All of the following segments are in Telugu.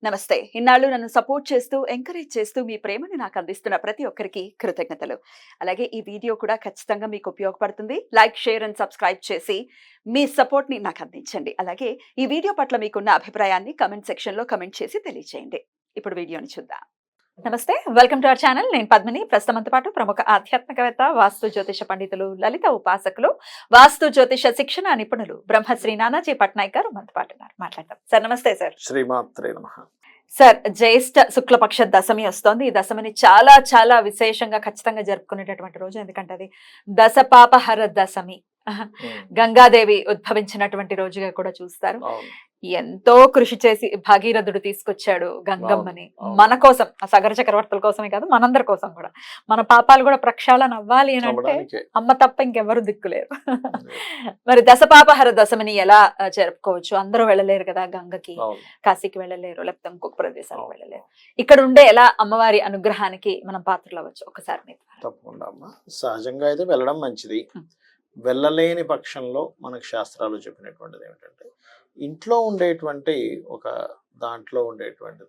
నమస్తే. ఇన్నాళ్ళు నన్ను సపోర్ట్ చేస్తూ, ఎంకరేజ్ చేస్తూ మీ ప్రేమని నాకు అందిస్తున్న ప్రతి ఒక్కరికి కృతజ్ఞతలు. అలాగే ఈ వీడియో కూడా ఖచ్చితంగా మీకు ఉపయోగపడుతుంది. లైక్, షేర్ అండ్ సబ్స్క్రైబ్ చేసి మీ సపోర్ట్‌ని నాకు అందించండి. అలాగే ఈ వీడియో పట్ల మీకున్న అభిప్రాయాన్ని కామెంట్ సెక్షన్‌లో కామెంట్ చేసి తెలియజేయండి. ఇప్పుడు వీడియోని చూద్దాం. నమస్తే, వెల్కమ్ టు అవర్ ఛానల్. నేను పద్మిని. ప్రస్తుతంతో పాటు ప్రముఖ ఆధ్యాత్మికవేత్త, వాస్తు జ్యోతిష పండితులు, లలిత ఉపాసకులు, వాస్తు జ్యోతిష శిక్షణ నిపుణులు బ్రహ్మశ్రీ నానాజీ పట్నాయక్ గారు మనతో పాటు ఉన్నారు. మాట్లాడతాం. సార్ నమస్తే. సార్ శ్రీమాత్రే నమః. సార్, జ్యేష్ఠ శుక్లపక్ష దశమి వస్తోంది. ఈ దశమిని చాలా చాలా విశేషంగా ఖచ్చితంగా జరుపుకునేటటువంటి రోజు. ఎందుకంటే అది దశపాపహర దశమి, గంగాదేవి ఉద్భవించినటువంటి రోజుగా కూడా చూస్తారు. ఎంతో కృషి చేసి భగీరథుడు తీసుకొచ్చాడు గంగమ్మని మన కోసం, ఆ సగర చక్రవర్తుల కోసమే కాదు, మనందరి కోసం కూడా. మన పాపాలు కూడా ప్రక్షాళన అవ్వాలి అని అంటే అమ్మ తప్ప ఇంకెవరు దిక్కులేరు. మరి దశపాపహర దశమిని ఎలా జరుపుకోవచ్చు? అందరూ వెళ్ళలేరు కదా గంగకి, కాశీకి వెళ్ళలేరు, లేకపోతే ఇంకొక ప్రదేశాలకు వెళ్ళలేరు. ఇక్కడ ఉండే ఎలా అమ్మవారి అనుగ్రహానికి మనం పాత్రలు అవ్వచ్చు? ఒకసారి మీరు. తప్పకుండా అమ్మా. సహజంగా అయితే వెళ్ళడం మంచిది. వెళ్ళలేని పక్షంలో మనకు శాస్త్రాలు చెప్పినటువంటిది ఏమిటంటే, ఇంట్లో ఉండేటువంటి ఒక దాంట్లో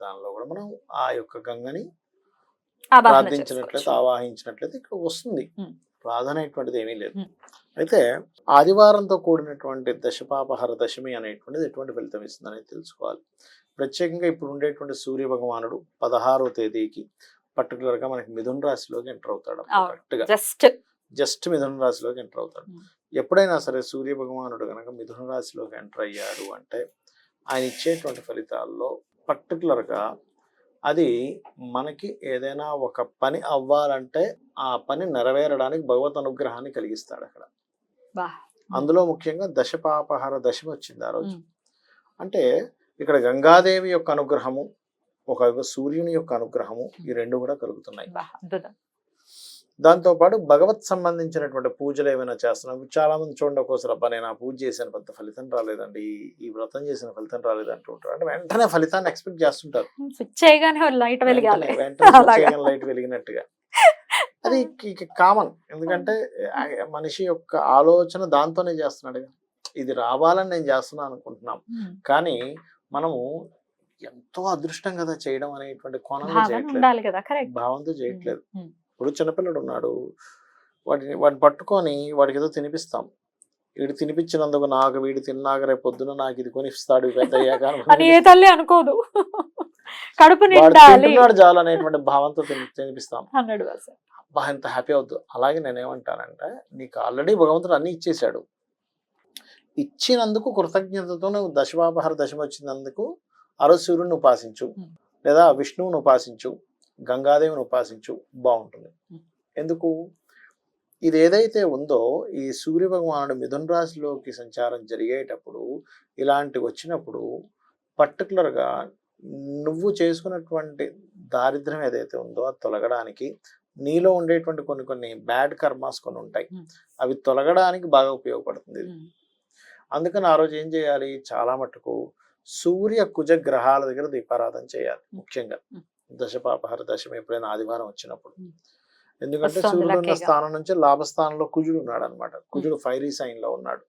దానిలో కూడా మనం ఆ యొక్క గంగని ప్రార్థించినట్లయితే, ఆవాహించినట్లయితే ఇక్కడ వస్తుంది. ప్రార్థనేటువంటిది ఏమీ లేదు. అయితే ఆదివారంతో కూడినటువంటి దశపాపహర దశమి అనేటువంటిది ఎటువంటి ఫలితం ఇస్తుంది అనేది తెలుసుకోవాలి. ప్రత్యేకంగా ఇప్పుడు ఉండేటువంటి సూర్య భగవానుడు 16వ తేదీకి పర్టికులర్ గా మనకి మిథున రాశిలోకి ఎంటర్ అవుతాడు. కరెక్ట్గా జస్ట్ మిథున రాశిలోకి ఎంటర్ అవుతాడు. ఎప్పుడైనా సరే సూర్య భగవానుడు కనుక మిథున రాశిలోకి ఎంటర్ అయ్యాడు అంటే ఆయన ఇచ్చేటువంటి ఫలితాల్లో పర్టికులర్గా అది మనకి ఏదైనా ఒక పని అవ్వాలంటే ఆ పని నెరవేరడానికి భగవత్ అనుగ్రహాన్ని కలిగిస్తాడు అక్కడ. అందులో ముఖ్యంగా దశపాపహర దశమి వచ్చింది ఆ రోజు. అంటే ఇక్కడ గంగాదేవి యొక్క అనుగ్రహము, ఒక సూర్యుని యొక్క అనుగ్రహము, ఈ రెండు కూడా కలుగుతున్నాయి. దాంతోపాటు భగవత్ సంబంధించినటువంటి పూజలు ఏమైనా చేస్తున్నాం. చాలా మంది చూడండి, ఒక్కోసారి అబ్బా నేను ఆ పూజ చేశాను పెద్ద ఫలితం రాలేదండి, ఈ వ్రతం చేసిన ఫలితం రాలేదు అంటుంటారు. అంటే వెంటనే ఫలితాన్ని ఎక్స్పెక్ట్ చేస్తుంటారు. లైట్ వెలిగినట్టుగా. అది కామన్. ఎందుకంటే మనిషి యొక్క ఆలోచన దాంతోనే చేస్తున్నాడు. ఇది రావాలని నేను చేస్తున్నాను అనుకుంటున్నాం, కానీ మనము ఎంతో అదృష్టం కదా చేయడం అనేటువంటి కోణంలో చేయట్లేదు, భావంతో చేయట్లేదు. ఇప్పుడు చిన్నపిల్లడు ఉన్నాడు, వాడిని పట్టుకొని వాడికి ఏదో తినిపిస్తాం. వీడు తినిపించినందుకు నాకు వీడు తిన్నాక రేపు పొద్దున నాకు ఇది కొనిస్తాడు పెద్ద అయ్యాక అనుకోదు, తింటున్నాడు చాలు అనేటువంటి భావంతో తినిపిస్తాం. అబ్బా ఎంత హ్యాపీ అవుతుంది. అలాగే నేనేమంటానంటే, నీకు ఆల్రెడీ భగవంతుడు అన్ని ఇచ్చేసాడు. ఇచ్చినందుకు కృతజ్ఞతతో నువ్వు దశపాపహర దశమి వచ్చినందుకు ఆ రోజు సూర్యుడిని ఉపాసించు, లేదా విష్ణువుని ఉపాసించు, గంగాదేవిని ఉపాసించు, బాగుంటుంది. ఎందుకు? ఇది ఏదైతే ఉందో, ఈ సూర్య భగవానుడు మిథున రాశిలోకి సంచారం జరిగేటప్పుడు ఇలాంటివి వచ్చినప్పుడు పర్టికులర్గా నువ్వు చేసుకున్నటువంటి దారిద్ర్యం ఏదైతే ఉందో అది తొలగడానికి, నీలో ఉండేటువంటి కొన్ని బ్యాడ్ కర్మాస్ కొన్ని ఉంటాయి, అవి తొలగడానికి బాగా ఉపయోగపడుతుంది. అందుకని ఆ రోజు ఏం చేయాలి? చాలా మటుకు సూర్య కుజ గ్రహాల దగ్గర దీపారాధన చేయాలి. ముఖ్యంగా దశపాపహర దశమి ఎప్పుడైనా ఆదివారం వచ్చినప్పుడు. ఎందుకంటే సూర్యుడు ఉన్న స్థానం నుంచి లాభస్థానంలో కుజుడు ఉన్నాడు అనమాట. కుజుడు ఫైరీ సైన్ లో ఉన్నాడు.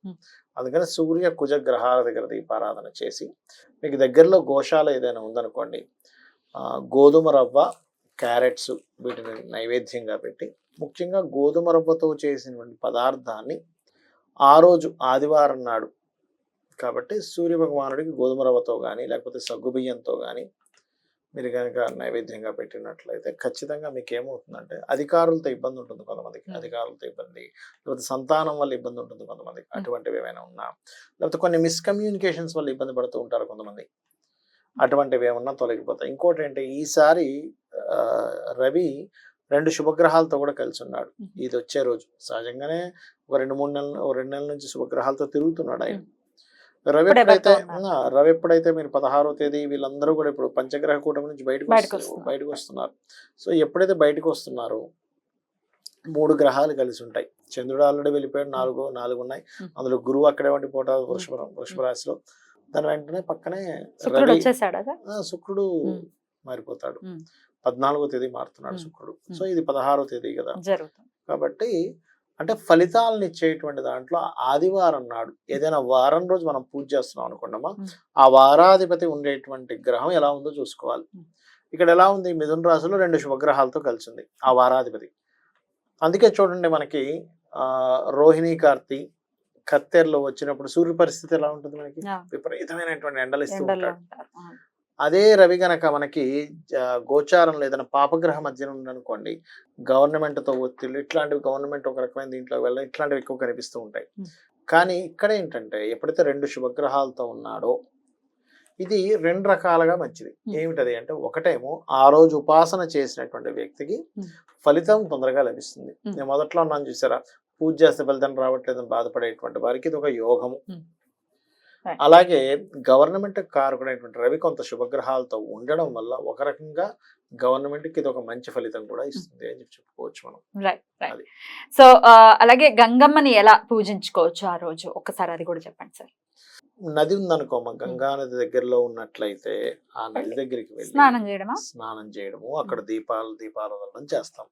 అందుకని సూర్య కుజ గ్రహాల దగ్గర దీపారాధన చేసి, మీకు దగ్గరలో గోశాల ఏదైనా ఉందనుకోండి, గోధుమ రవ్వ, క్యారెట్స్ వీటిని నైవేద్యంగా పెట్టి, ముఖ్యంగా గోధుమ రవ్వతో చేసినటువంటి పదార్థాన్ని ఆ రోజు ఆదివారం నాడు కాబట్టి సూర్య భగవానుడికి గోధుమ రవ్వతో కానీ లేకపోతే సగ్గుబియ్యంతో కానీ మీరు కనుక నైవేద్యంగా పెట్టినట్లయితే ఖచ్చితంగా మీకు ఏమవుతుందంటే, అధికారులతో ఇబ్బంది ఉంటుంది కొంతమందికి, అధికారులతో ఇబ్బంది, లేకపోతే సంతానం వల్ల ఇబ్బంది ఉంటుంది కొంతమందికి, అటువంటివి ఏమైనా ఉన్నా, లేకపోతే కొన్ని మిస్కమ్యూనికేషన్స్ వల్ల ఇబ్బంది పడుతూ ఉంటారు కొంతమంది, అటువంటివి ఏమన్నా తొలగిపోతాయి. ఇంకోటి ఏంటి, ఈసారి రవి 2 శుభగ్రహాలతో కూడా కలిసి ఉన్నాడు. ఇది వచ్చే రోజు సహజంగానే ఒక 2 నెలల నుంచి శుభగ్రహాలతో తిరుగుతున్నాడు ఆయన. రవి ఎప్పుడైతే మీరు 16వ తేదీ వీళ్ళందరూ కూడా ఇప్పుడు పంచగ్రహ కూటమి నుంచి బయటకు వస్తున్నారు. సో ఎప్పుడైతే బయటకు వస్తున్నారో 3 గ్రహాలు కలిసి ఉంటాయి. చంద్రుడు ఆల్రెడీ వెళ్ళిపోయాడు, 4 ఉన్నాయి. అందులో గురువు అక్కడే ఉండిపోతాడు వృషభ రాశిలో. దాని వెంటనే పక్కనే శుక్రుడు మారిపోతాడు. 14వ తేదీ మారుతున్నాడు శుక్రుడు. సో ఇది 16వ తేదీ కదా, కాబట్టి అంటే ఫలితాలను ఇచ్చేటువంటి దాంట్లో ఆదివారం నాడు ఏదైనా వారం రోజు మనం పూజ చేస్తున్నాం అనుకున్నామా, ఆ వారాధిపతి ఉండేటువంటి గ్రహం ఎలా ఉందో చూసుకోవాలి. ఇక్కడ ఎలా ఉంది, మిథున రాశిలో 2 శుభగ్రహాలతో కలిసింది ఆ వారాధిపతి. అందుకే చూడండి మనకి రోహిణి కార్తీ కత్తెరలో వచ్చినప్పుడు సూర్య పరిస్థితి ఎలా ఉంటుంది, మనకి విపరీతమైనటువంటి ఎండలు ఇస్తూ ఉంటాడు. అదే రవి గనక మనకి గోచారంలో ఏదైనా పాపగ్రహ మధ్యన ఉందనుకోండి, గవర్నమెంట్ తో ఒత్తిళ్ళు ఇట్లాంటివి, గవర్నమెంట్ ఒక రకమైన దీంట్లో వెళ్ళడం ఇట్లాంటివి ఎక్కువ కనిపిస్తూ ఉంటాయి. కానీ ఇక్కడ ఏంటంటే ఎప్పుడైతే 2 శుభగ్రహాలతో ఉన్నాడో ఇది 2 రకాలుగా మంచిది. ఏమిటది అంటే, ఒకటేమో ఆ రోజు ఉపాసన చేసినటువంటి వ్యక్తికి ఫలితం తొందరగా లభిస్తుంది. నేను మొదట్లో ఉన్నాను చూసారా, పూజ చేస్తే ఫలితం రావట్లేదని బాధపడేటువంటి వారికి ఇది ఒక యోగము. అలాగే గవర్నమెంట్ కారకుడైనటువంటి రవి కొంత శుభగ్రహాలతో ఉండడం వల్ల ఒక రకంగా గవర్నమెంట్ కి ఇది ఒక మంచి ఫలితం కూడా ఇస్తుంది అని చెప్పుకోవచ్చు మనం. రైట్. సో అలాగే గంగమ్మని ఎలా పూజించుకోవచ్చు ఆ రోజు, ఒక్కసారి అది కూడా చెప్పండి సార్. నది ఉందనుకో, మా గంగా నది దగ్గరలో ఉన్నట్లయితే ఆ నది దగ్గరికి వెళ్ళి స్నానం చేయడము, అక్కడ దీపాలు వదలడం చేస్తాం.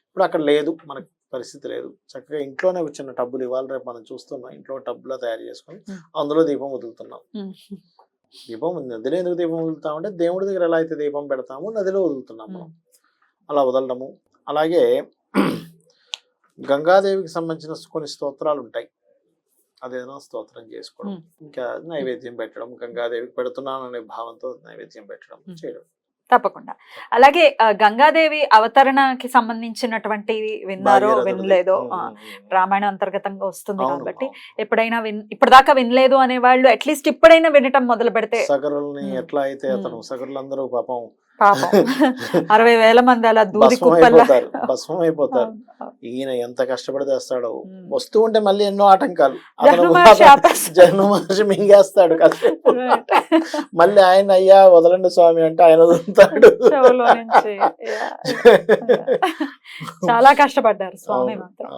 ఇప్పుడు అక్కడ లేదు, మనకు పరిస్థితి లేదు, చక్కగా ఇంట్లోనే చిన్న టబ్బులు, ఇవాళ రేపు మనం చూస్తున్నాం ఇంట్లో టబ్బులో తయారు చేసుకొని అందులో దీపం వదులుతున్నాం. దీపం నదిలో ఎందుకు దీపం వదులుతామంటే, దేవుడి దగ్గర ఎలా అయితే దీపం పెడతామో నదిలో వదులుతున్నాం మనం, అలా వదలడము. అలాగే గంగాదేవికి సంబంధించిన కొన్ని స్తోత్రాలు ఉంటాయి, అదేదో స్తోత్రం చేసుకోవడం, ఇంకా నైవేద్యం పెట్టడం, గంగాదేవికి పెడుతున్నాను అనే భావంతో నైవేద్యం పెట్టడం చేయడం. తప్పకుండా. అలాగే గంగాదేవి అవతరణకి సంబంధించినటువంటి విన్నారో వినలేదో, రామాయణ అంతర్గతంగా వస్తుంది కాబట్టి ఎప్పుడైనా ఇప్పటిదాకా వినలేదు అనే వాళ్ళు అట్లీస్ట్ ఇప్పుడైనా వినటం మొదలు పెడితే, సగరుల్ని ఎట్లా అయితే అతను సగరులందరూ పాపం 60,000 మంది అలా దూది కుప్పల్లా భస్మం అయిపోతారు. ఈయన ఎంత కష్టపడి తెస్తాడో, వస్తూ ఉంటే మళ్ళీ ఎన్నో ఆటంకాలు, జగన్ మహర్షి మింగేస్తాడు కాసేపు, మళ్ళీ ఆయన అయ్యా వదలండి స్వామి అంటే ఆయన వదులుతాడు. చాలా కష్టపడ్డారు స్వామి మాత్రం.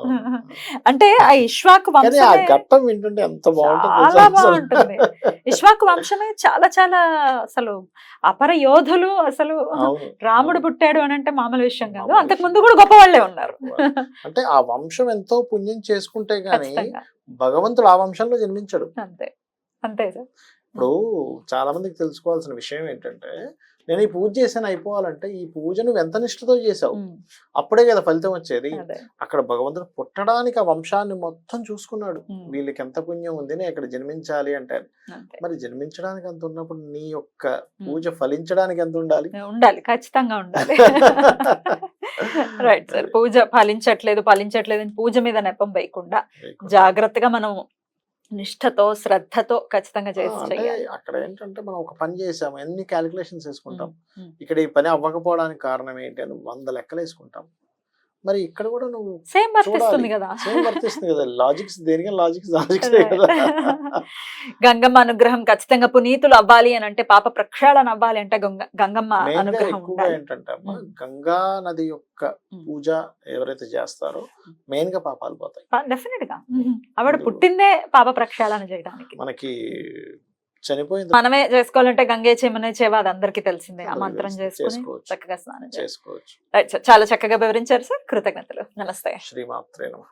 అంటే ఆ ఇష్వాకు ఆ ఘట్టం వింటుంటే ఎంత బాగుంటుంది. ఇష్వాకు వంశమే చాలా చాలా అసలు అపర యోధులు. అసలు రాముడు పుట్టాడు అని అంటే మామూలు విషయం కాదు, అంతకు ముందు కూడా గొప్ప వాళ్ళే ఉన్నారు. అంటే ఆ వంశం ఎంతో పుణ్యం చేసుకుంటే గానీ భగవంతుడు ఆ వంశంలో జన్మించాడు. అంతే అంతే సార్. ఇప్పుడు చాలా మందికి తెలుసుకోవాల్సిన విషయం ఏంటంటే, నేను ఈ పూజ చేశాను అయిపోవాలంటే, ఈ పూజ నువ్వు ఎంత నిష్ఠతో చేసావు అప్పుడే కదా ఫలితం వచ్చేది. అక్కడ భగవంతుడు పుట్టడానికి ఆ వంశాన్ని మొత్తం చూసుకున్నాడు, వీళ్ళకి ఎంత పుణ్యం ఉంది, నేను ఇక్కడ జన్మించాలి అంటే. మరి జన్మించడానికి అంత ఉన్నప్పుడు నీ యొక్క పూజ ఫలించడానికి ఎంత ఉండాలి? ఉండాలి, ఖచ్చితంగా ఉండాలి. Right sir. పూజ ఫలించట్లేదు అని పూజ మీద నెపం వేయకుండా జాగ్రత్తగా మనం నిష్ఠతో శ్రద్ధతో ఖచ్చితంగా చేయాలి. అక్కడ ఏంటంటే మనం ఒక పని చేసాము, ఎన్ని క్యాలిక్యులేషన్స్ వేసుకుంటాం, ఇక్కడ ఈ పని అవ్వకపోవడానికి కారణం ఏంటి అని 100 లెక్కలు వేసుకుంటాం. మరి ఇక్కడ కూడా నువ్వు సేమ్ వర్తిస్తుంది కదా, లాజిక్స్ దేనికి లాజిక్స్ కదా. గంగమ్మ అనుగ్రహం ఖచ్చితంగా పునీతులు అవ్వాలి అని అంటే, పాప ప్రక్షాళన అవ్వాలి అంటే గంగమ్మ అనుగ్రహం ఏంటంటే, గంగా నది యొక్క పూజ ఎవరైతే చేస్తారో మెయిన్ గా పాపాలు పోతాయి. డెఫినెట్ గా ఆవిడ పుట్టిందే పాప ప్రక్షాళన చేయడానికి. మనకి చనిపోయింది మనమే చేసుకోవాలంటే గంగే చేయమనే చేవ, అది అందరికి తెలిసిందే. ఆ మంత్రం చేసుకుని చక్కగా స్నానం చేసుకోవచ్చు. చాలా చక్కగా వివరించారు సార్, కృతజ్ఞతలు. నమస్తే. శ్రీమాత్రే నమః.